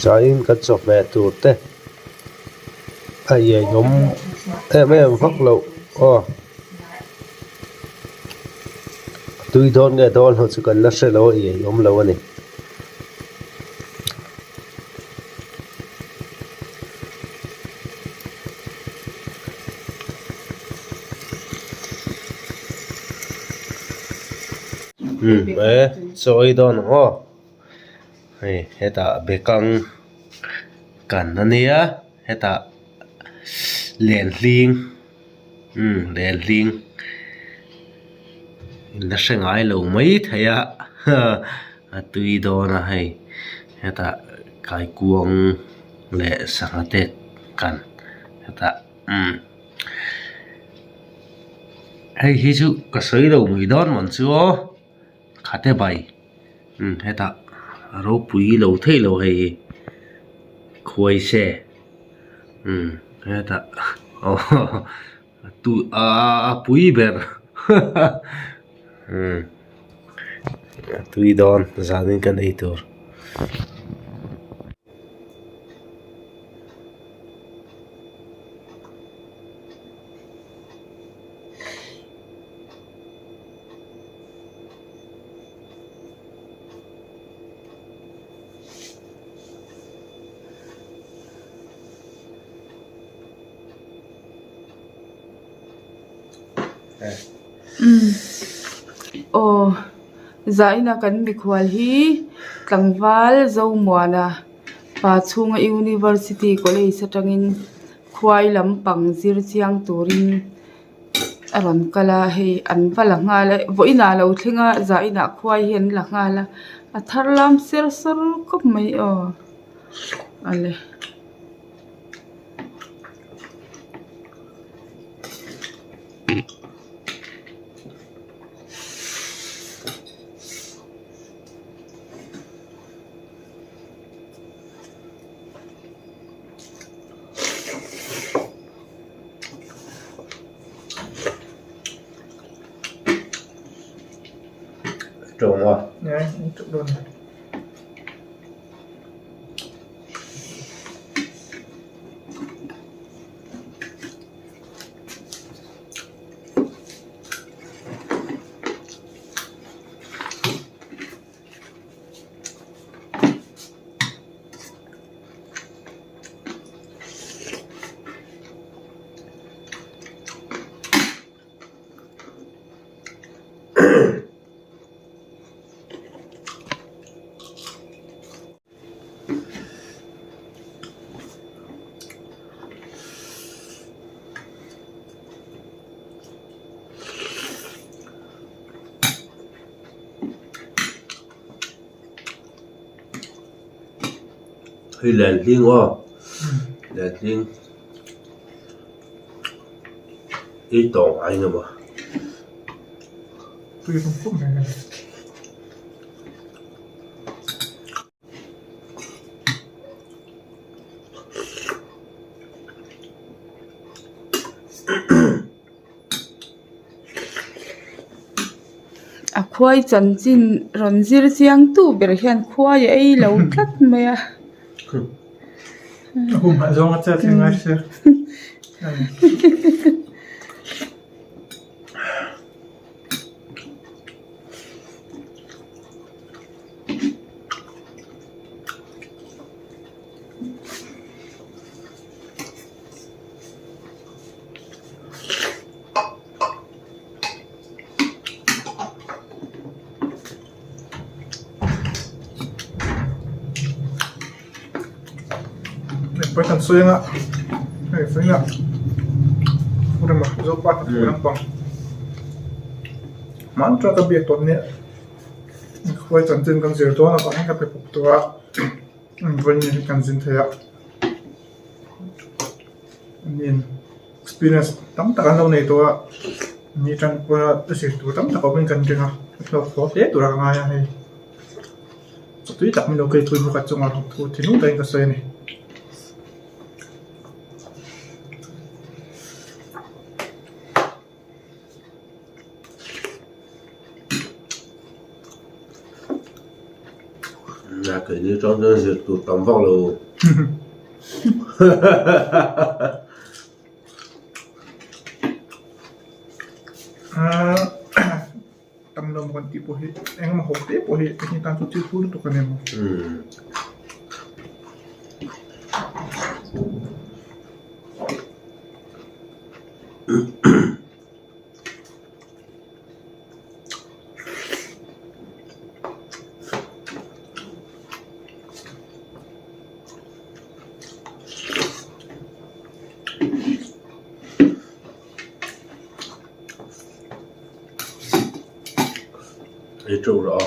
Zain kan chop me tu te ai ye yom em vak lo o tui don nge don ho chu kan la hre lo ye yom lo ani choi don ho hei heta bekang kan ania heta len hling len hling la hrengai lo mai theia a tui don a hei heta kai kuang le sangate kan heta hei hi chu ka soi lo mui don mon chu o khate bai heta ro pui lo thei lo hei khoi se heta tu pui ber tui don zanin kan ei tur zaina kan mi khwal hi tlangwal zo muana pa chunga university college atangin khwai lampang zir chiang turin aron kala hei an vala nga le voina lo thlinga zaina khwai hian la nga la a tharlam ser sor kop mai ale trông à Đấy, trộn luôn này. hay len hling o len hling i tong ai nga ma Tùy không phúc này. a khwai chan chin ron zir chiang tu ber hian khwai ei lo tlat mai a Hôm hạ do ngắt ra thì ngay xe. Después tan suena. Suena. Udah mah, zopa kurang bang. Mantra ka biak tot ne. Khoi chan chin kan zir to na pa ka pe puk to a. Vân ni kan zin thaya. Nin experience tam ta kan nei to a. Ni chan ko a sir tu tam ta ko ben kan kenga. Lo fo te tu ra nga ya hei. Tui tak min okay tui buka chunga thu thinu dai ka sai ni. nhà cái như trong dân diệt tụt tắm vào lầu tầm lòng còn tí bộ hệ anh mà học tiếp bộ hệ cái ta chút chưa phút được cái này mà để trâu rõ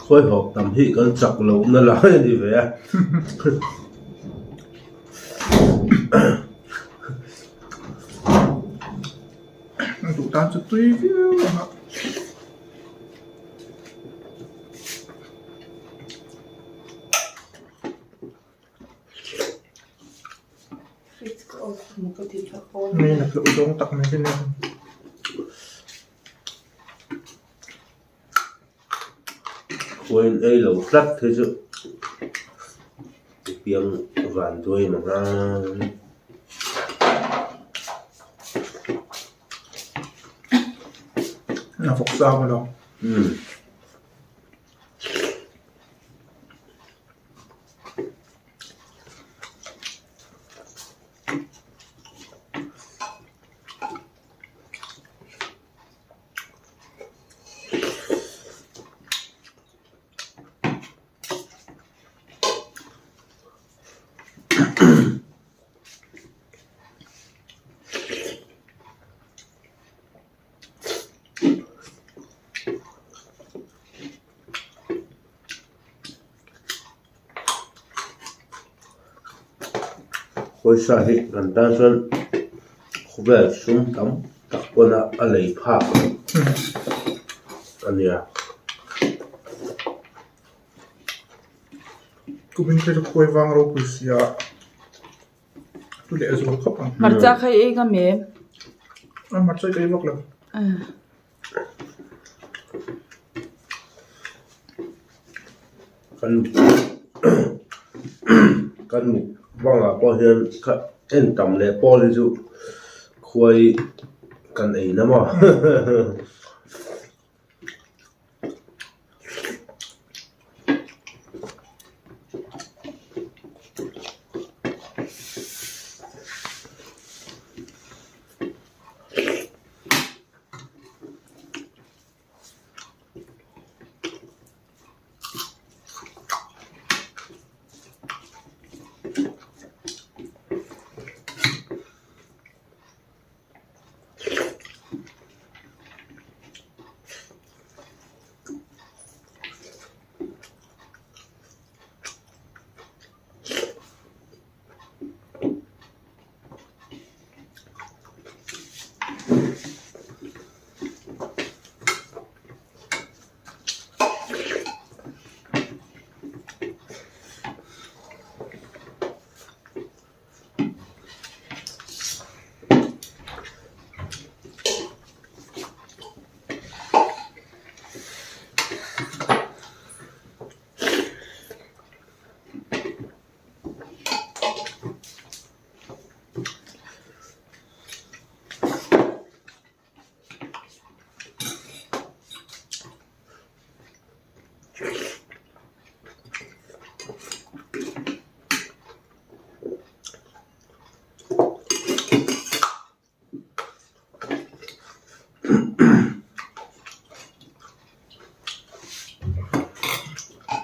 khôi hộp tầm thị con chọc lấu nó nói gì vậy à tụi ta chút tuy hả này là cái udon tắc này cái này quên ấy lẩu rất thế chứ tiếng vàn tôi mà ra là phục sao mà đâu khôi sa hi gần ta xuân khúc về xuống tắm tập quân à lấy phá anh nhỉ cô bên kia khôi vang rồi cứ xia tôi để rồi khóc à mặt cha khai ấy cái mềm mặt chơi cái vóc lắm căn căn mục vang à bao nhiêu em tầm lệ bao nhiêu chú khôi căn ấy nè mà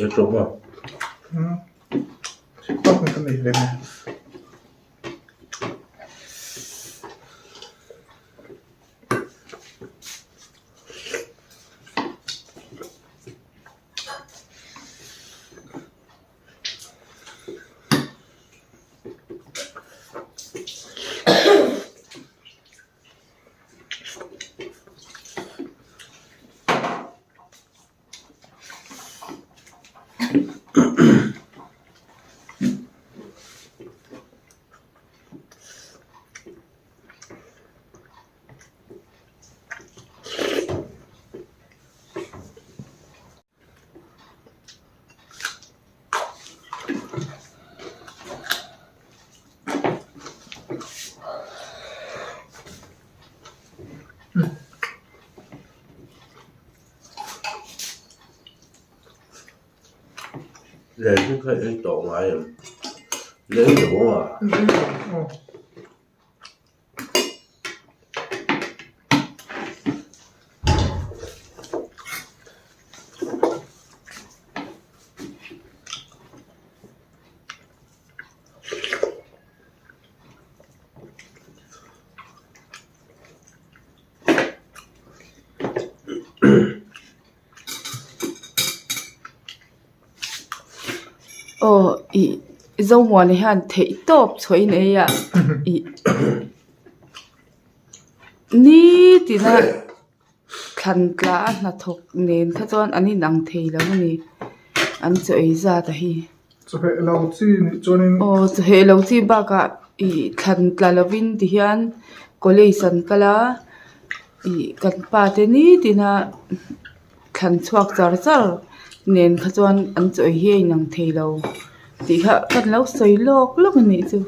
để trộm vào khóc cái này lên này Lên cũng phải ăn tổ ngoài rồi. Lên đủ à? Ồ. i zo mo ne han thei top chhoi nei ya i ni ti na khan tla na thok nen kha chon ani nang thei lo ni an choi za ta hi Cho phải lâu chi cho nên chu he lo chi ba ka i khan tla lovin ti hian collation kala i kan pa te ni ti na khan chuak char char nen kha chon an choi hi nang thei lo ti kha kan lo soi lok lok ni chu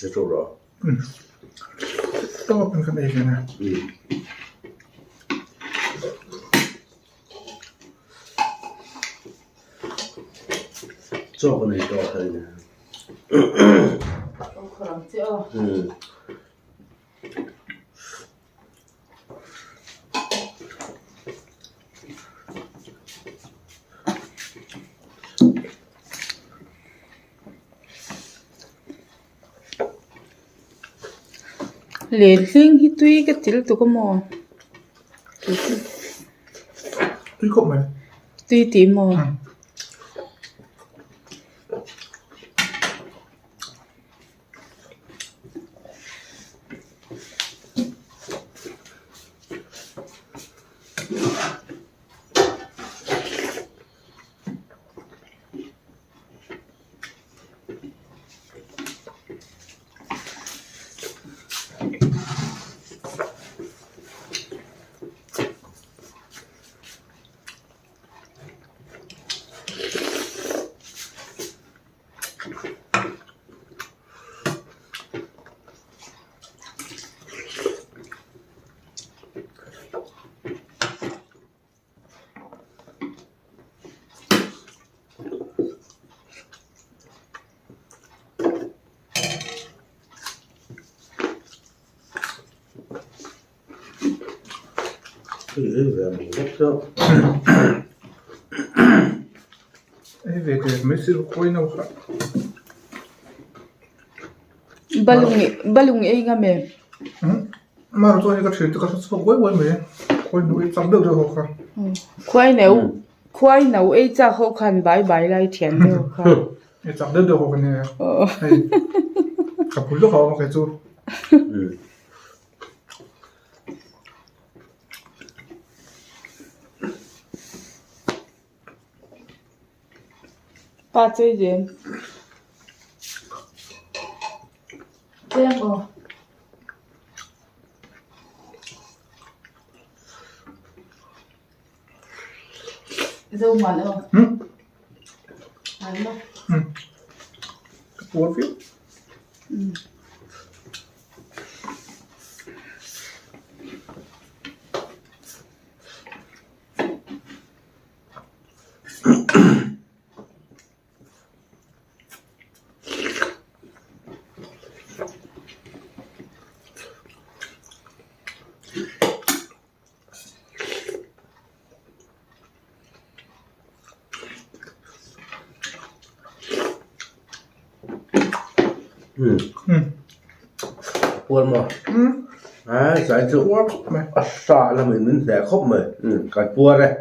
Cái chỗ đó. toเป็นกันเองนะ Cho cái này to thôi nè. le hling hi tui ka til tu ko mo tuy khổ mà tui ti mo Cái gì về một góc đó. ấy về thì mấy sự quay nào khác balung e nga me mà rồi cái chuyện tôi có số quay quay mấy quay nuôi chấm được rồi không khwai nau e cha ho khan bai bai lai thian de kha cái chấm được không nè gặp phụ lúc họ cái chú pa chơi gì Xem rồi. Dâu mặn rồi. Ăn đâu. Cuốn phiếu. Buồn mà. Đấy, giải rượu. Cuốn mà. Sợ là mình sẽ khóc mà. Còn cua đây.